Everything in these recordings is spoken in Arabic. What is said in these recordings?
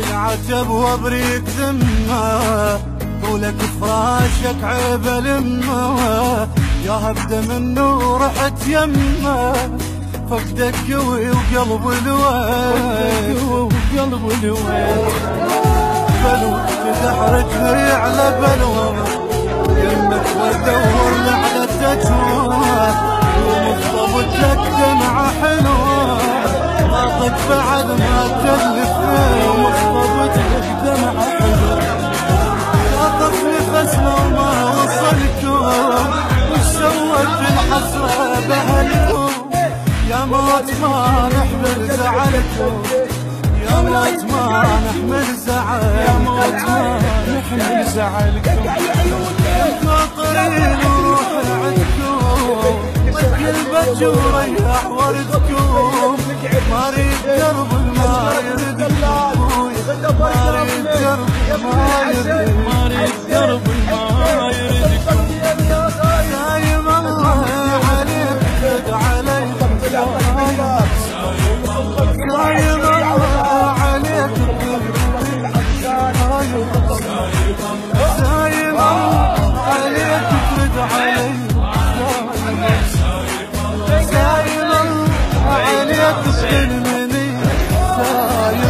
العتب وابريك ذمه، طولك فراشك عيب لمه، يا هبده منه رحت يمه، فقدك قوي وقلب الويل، بلوى تدحرجني على بلوى، يمك وادور على التجوى، ومخطبت لك دمعة حلوة، طاقك بعد ما تلف، ومخطبت لك دمعة حلوة، طاقك نفسنا وما وصلكم، وش سوت الحسرة بأهلكم، يا موت ما نحمل زعلكم، يا موت ما نحمل زعل، يا موت ما نحمل زعلكم، ناطرين وروح عندكم، والقلب وريح وردكم، ما اريد قرب ما يردكم، ما اريد قرب ما يردكم، ما اريد قرب ما يردكم، دايم الله عليك تد عليكم، دايم الله عليك دايم الله عليك ترد علي، دايم الله عليك تسلمني، دايم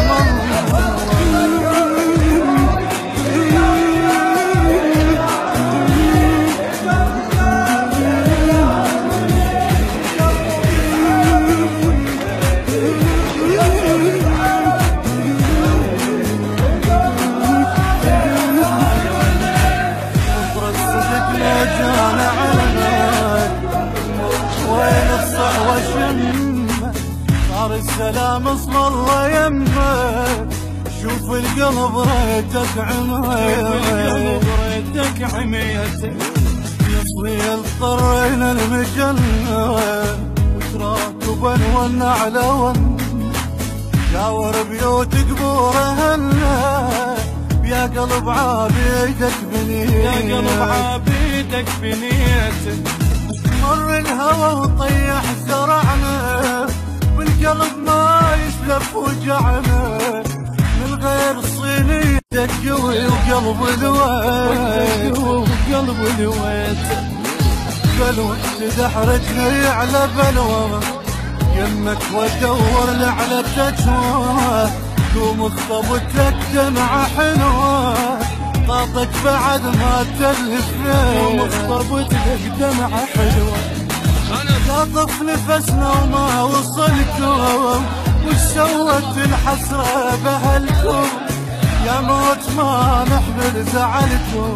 جانا عنك، وين الصحوة شمك، صار السلام اسم الله يمك، شوف القلب ريتك عميتك، نصلي اضطرينا المجنة، وتراكبا والنعلى ون، شاور بيوت قبور اهلنا، يا قلب عابيدك بنيت، يا قلب عابيدك بنيت، مر الهوى وطيح زرعنا، والقلب ما يسلف وجعنا، من غير صيني قوي وقلب الويت، وقلب الويت، بلوى تدحرجني على بلوى، يمك وادور على التجوى، قوم اخطبت لك دمعة حلوة، طاقك بعد ما تلف، قوم اخطبت لك دمعة حلوة، قاطف نفسنا وما وصلكم، وش سوت الحسرة بأهلكم، يا موت ما نحمل زعلكم،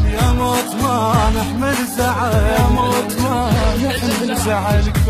يا موت ما نحمل زعل، يا موت ما نحمل زعلكم.